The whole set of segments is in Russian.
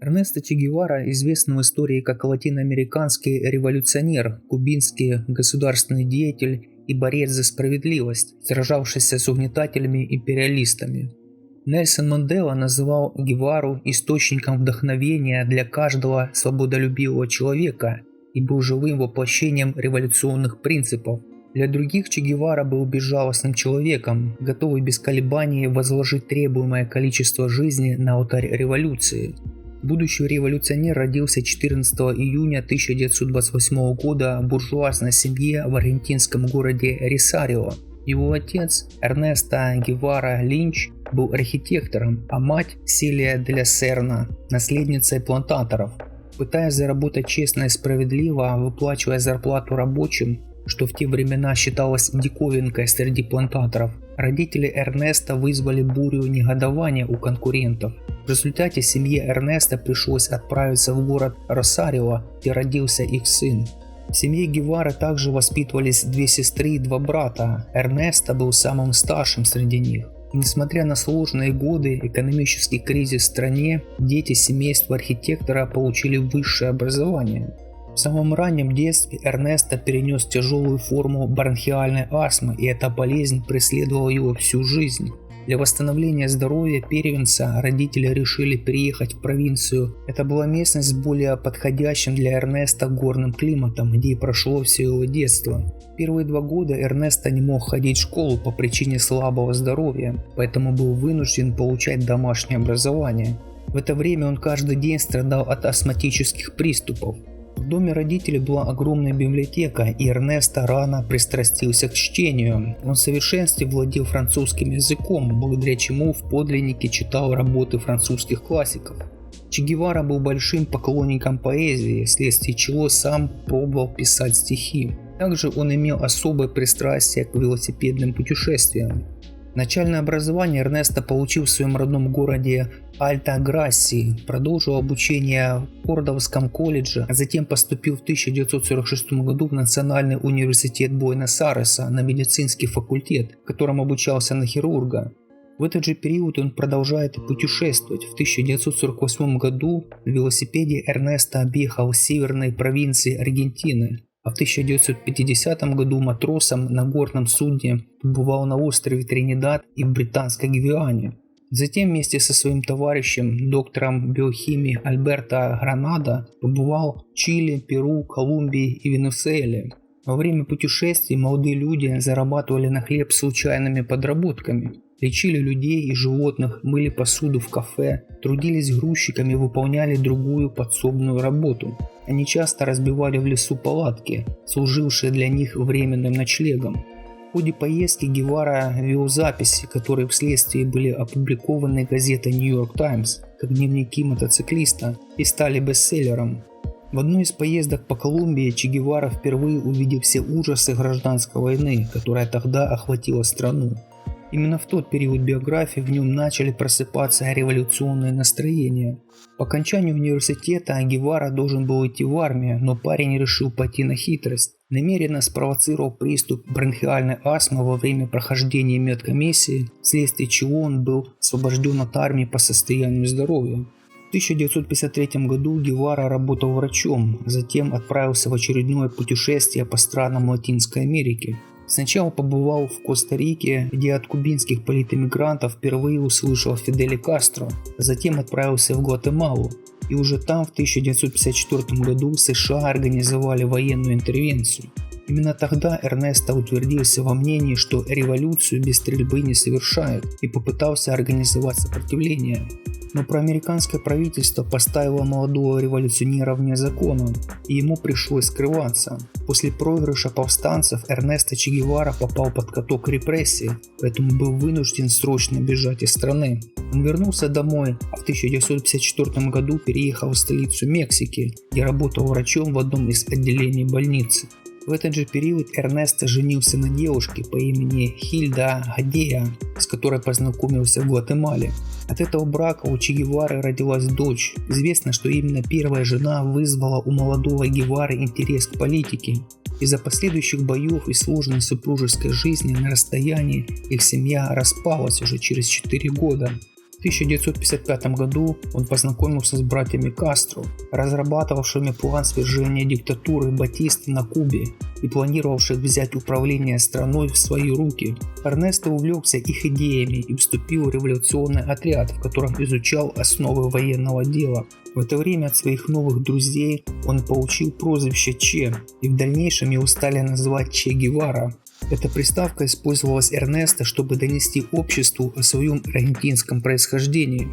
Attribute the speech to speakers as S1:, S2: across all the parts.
S1: Эрнесто Че Гевара известен в истории как латиноамериканский революционер, кубинский государственный деятель и борец за справедливость, сражавшийся с угнетателями-империалистами. Нельсон Мандела называл Гевару источником вдохновения для каждого свободолюбивого человека и был живым воплощением революционных принципов. Для других Че Гевара был безжалостным человеком, готовый без колебаний возложить требуемое количество жизни на алтарь революции. Будущий революционер родился 14 июня 1928 года в буржуазной семье в аргентинском городе Росарио. Его отец, Эрнесто Гевара Линч, был архитектором, а мать, Силия де ла Серна, наследницей плантаторов. Пытаясь заработать честно и справедливо, выплачивая зарплату рабочим, что в те времена считалось диковинкой среди плантаторов, родители Эрнеста вызвали бурю негодования у конкурентов. В результате семье Эрнеста пришлось отправиться в город Росарио, где родился их сын. В семье Гевары также воспитывались две сестры и два брата. Эрнесто был самым старшим среди них. Несмотря на сложные годы, экономический кризис в стране, дети семейства архитектора получили высшее образование. В самом раннем детстве Эрнесто перенес тяжелую форму бронхиальной астмы, и эта болезнь преследовала его всю жизнь. Для восстановления здоровья первенца родители решили переехать в провинцию. Это была местность с более подходящим для Эрнеста горным климатом, где и прошло все его детство. Первые 2 года Эрнесто не мог ходить в школу по причине слабого здоровья, поэтому был вынужден получать домашнее образование. В это время он каждый день страдал от астматических приступов. В доме родителей была огромная библиотека, и Эрнесто рано пристрастился к чтению. Он в совершенстве владел французским языком, благодаря чему в подлиннике читал работы французских классиков. Че Гевара был большим поклонником поэзии, вследствие чего сам пробовал писать стихи. Также он имел особое пристрастие к велосипедным путешествиям. Начальное образование Эрнесто получил в своем родном городе Альта-Грассии, продолжил обучение в Кордовском колледже, а затем поступил в 1946 году в Национальный университет Буэнос-Айреса на медицинский факультет, в котором обучался на хирурга. В этот же период он продолжает путешествовать. В 1948 году на велосипеде Эрнесто объехал северные провинции Аргентины. А в 1950 году матросом на горном судне побывал на острове Тринидад и в Британской Гвиане. Затем вместе со своим товарищем, доктором биохимии Альберто Гранадо, побывал в Чили, Перу, Колумбии и Венесуэле. Во время путешествий молодые люди зарабатывали на хлеб случайными подработками. Лечили людей и животных, мыли посуду в кафе, трудились грузчиками и выполняли другую подсобную работу. Они часто разбивали в лесу палатки, служившие для них временным ночлегом. В ходе поездки Гевара вел записи, которые вследствие были опубликованы газетой New York Times, как дневники мотоциклиста, и стали бестселлером. В одной из поездок по Колумбии Че Гевара впервые увидел все ужасы гражданской войны, которая тогда охватила страну. Именно в тот период биографии в нем начали просыпаться революционные настроения. По окончанию университета Гевара должен был идти в армию, но парень решил пойти на хитрость. Намеренно спровоцировал приступ бронхиальной астмы во время прохождения медкомиссии, вследствие чего он был освобожден от армии по состоянию здоровья. В 1953 году Гевара работал врачом, затем отправился в очередное путешествие по странам Латинской Америки. Сначала побывал в Коста-Рике, где от кубинских политэмигрантов впервые услышал Фиделя Кастро, затем отправился в Гватемалу, и уже там в 1954 году США организовали военную интервенцию. Именно тогда Эрнесто утвердился во мнении, что революцию без стрельбы не совершают, и попытался организовать сопротивление. Но проамериканское правительство поставило молодого революционера вне закона, и ему пришлось скрываться. После проигрыша повстанцев Эрнесто Че Гевара попал под каток репрессий, поэтому был вынужден срочно бежать из страны. Он вернулся домой, а в 1954 году переехал в столицу Мексики, где работал врачом в одном из отделений больницы. В этот же период Эрнесто женился на девушке по имени Хильда Гадея, с которой познакомился в Гватемале. От этого брака у Че Гевары родилась дочь. Известно, что именно первая жена вызвала у молодого Гевары интерес к политике. Из-за последующих боев и сложной супружеской жизни на расстоянии их семья распалась уже через 4 года. В В 1955 году он познакомился с братьями Кастро, разрабатывавшими план свержения диктатуры Батисты на Кубе и планировавших взять управление страной в свои руки. Эрнесто увлекся их идеями и вступил в революционный отряд, в котором изучал основы военного дела. В это время от своих новых друзей он получил прозвище Че, и в дальнейшем его стали называть Че Гевара. Эта приставка использовалась Эрнесто, чтобы донести обществу о своем аргентинском происхождении.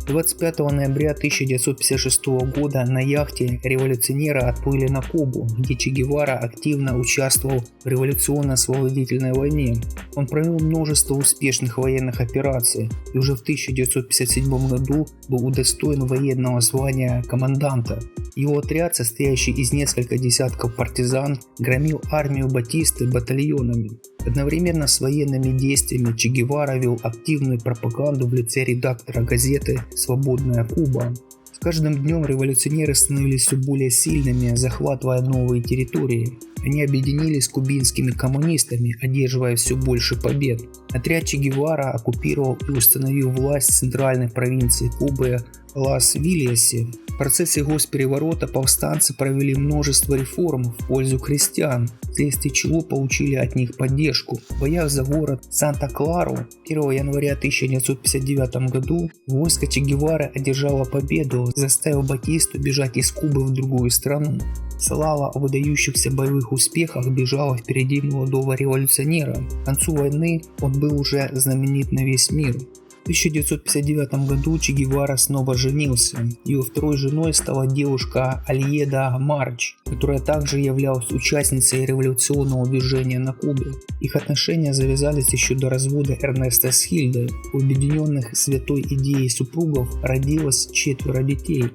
S1: 25 ноября 1956 года на яхте революционеры отплыли на Кубу, где Че Гевара активно участвовал в революционно-освободительной войне. Он провел множество успешных военных операций и уже в 1957 году был удостоен военного звания команданта. Его отряд, состоящий из нескольких десятков партизан, громил армию Батисты батальонами. Одновременно с военными действиями Че Гевара вел активную пропаганду в лице редактора газеты «Свободная Куба». С каждым днем революционеры становились все более сильными, захватывая новые территории. Они объединились с кубинскими коммунистами, одерживая все больше побед. Отряд Че Гевара оккупировал и установил власть в центральной провинции Кубы Лас-Вильясе. В процессе госпереворота повстанцы провели множество реформ в пользу крестьян, вследствие чего получили от них поддержку. В боях за город Санта-Клару 1 января 1959 году войско Че Гевары одержало победу, заставив Батисту бежать из Кубы в другую страну. Слава о выдающихся боевых успехах бежала впереди молодого революционера. К концу войны он был уже знаменит на весь мир. В 1959 году Че Гевара снова женился. Его второй женой стала девушка Альеда Марч, которая также являлась участницей революционного движения на Кубе. Их отношения завязались еще до развода Эрнесто с Хильдой. У объединенных святой идеей супругов родилось 4 детей.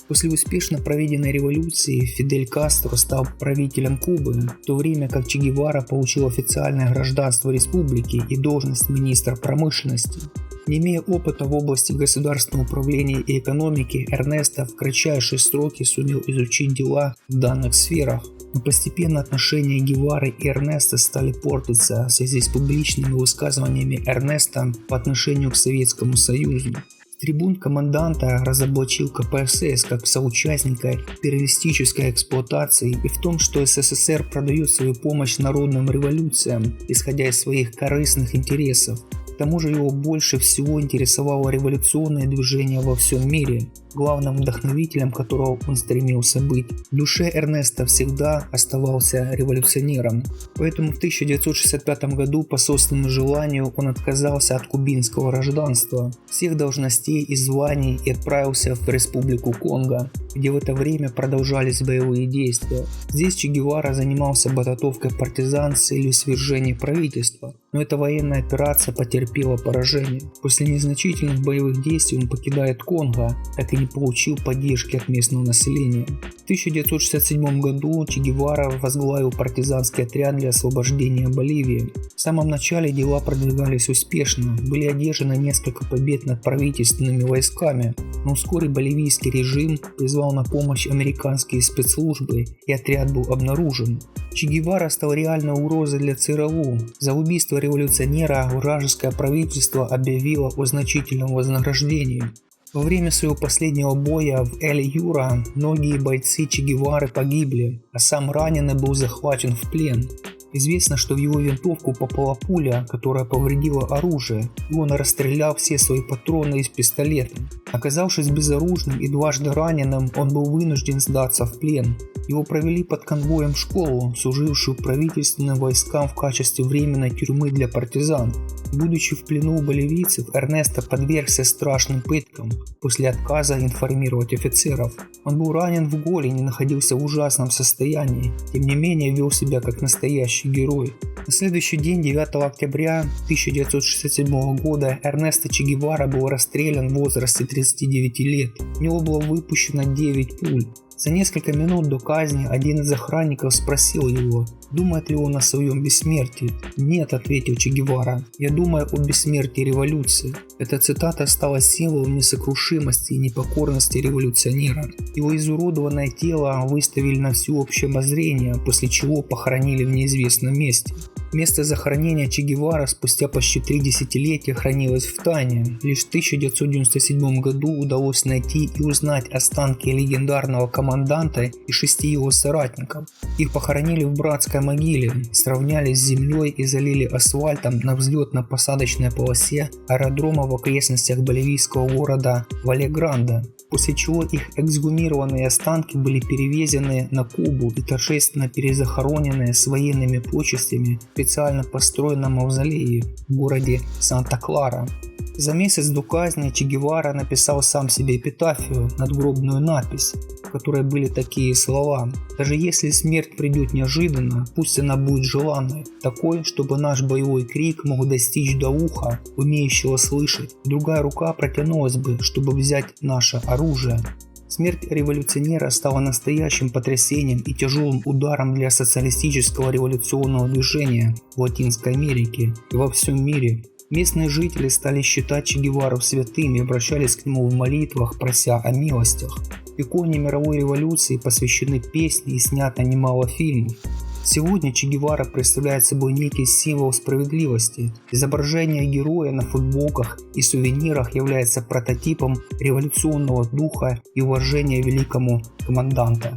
S1: После успешно проведенной революции Фидель Кастро стал правителем Кубы, в то время как Че Гевара получил официальное гражданство республики и должность министра промышленности. Не имея опыта в области государственного управления и экономики, Эрнесто в кратчайшие сроки сумел изучить дела в данных сферах. Но постепенно отношения Гевары и Эрнесто стали портиться в связи с публичными высказываниями Эрнесто по отношению к Советскому Союзу. Трибун команданта разоблачил КПСС как соучастника империалистической эксплуатации и в том, что СССР продает свою помощь народным революциям, исходя из своих корыстных интересов. К тому же его больше всего интересовало революционное движение во всем мире, главным вдохновителем которого он стремился быть. В душе Эрнесто всегда оставался революционером, поэтому в 1965 году по собственному желанию он отказался от кубинского гражданства, всех должностей и званий и отправился в Республику Конго, где в это время продолжались боевые действия. Здесь Че Гевара занимался подготовкой партизан с целью свержения правительства, но эта военная операция потерпела поражение. После незначительных боевых действий он покидает Конго, так и не получил поддержки от местного населения. В 1967 году Че Гевара возглавил партизанский отряд для освобождения Боливии. В самом начале дела продвигались успешно, были одержаны несколько побед над правительственными войсками, но вскоре боливийский режим призвал на помощь американские спецслужбы и отряд был обнаружен. Че Гевара стал реальной угрозой для ЦРУ. За убийство революционера вражеское правительство объявило о значительном вознаграждении. Во время своего последнего боя в Эль-Юра многие бойцы Че Гевары погибли, а сам раненый был захвачен в плен. Известно, что в его винтовку попала пуля, которая повредила оружие, и он расстрелял все свои патроны из пистолета. Оказавшись безоружным и дважды раненым, он был вынужден сдаться в плен. Его провели под конвоем в школу, служившую правительственным войскам в качестве временной тюрьмы для партизан. Будучи в плену у боливийцев, Эрнесто подвергся страшным пыткам после отказа информировать офицеров. Он был ранен в голень и находился в ужасном состоянии, тем не менее вел себя как настоящий герой. На следующий день, 9 октября 1967 года, Эрнесто Че Гевара был расстрелян в возрасте 39 лет. В него было выпущено 9 пуль. За несколько минут до казни один из охранников спросил его, думает ли он о своем бессмертии. «Нет», — ответил Че Гевара, — «я думаю о бессмертии революции». Эта цитата стала символом несокрушимости и непокорности революционера. Его изуродованное тело выставили на всеобщее обозрение, после чего похоронили в неизвестном месте. Место захоронения Че Гевары спустя почти 3 десятилетия хранилось в тайне. Лишь в 1997 году удалось найти и узнать останки легендарного команданта и 6 его соратников. Их похоронили в братской могиле, сравняли с землей и залили асфальтом на взлетно-посадочной полосе аэродрома в окрестностях боливийского города Вале-Гранде, после чего их эксгумированные останки были перевезены на Кубу и торжественно перезахоронены с военными почестями в специально построенном мавзолее в городе Санта-Клара. За месяц до казни Че Гевара написал сам себе эпитафию, надгробную надпись, в которой были такие слова: «Даже если смерть придет неожиданно, пусть она будет желанной, такой, чтобы наш боевой крик мог достичь до уха, умеющего слышать. Другая рука протянулась бы, чтобы взять наше оружие». Смерть революционера стала настоящим потрясением и тяжелым ударом для социалистического революционного движения в Латинской Америке и во всем мире. Местные жители стали считать Че Гевару святым и обращались к нему в молитвах, прося о милостях. Иконе мировой революции посвящены песни и снято немало фильмов. Сегодня Че Гевара представляет собой некий символ справедливости. Изображение героя на футболках и сувенирах является прототипом революционного духа и уважения великому команданту.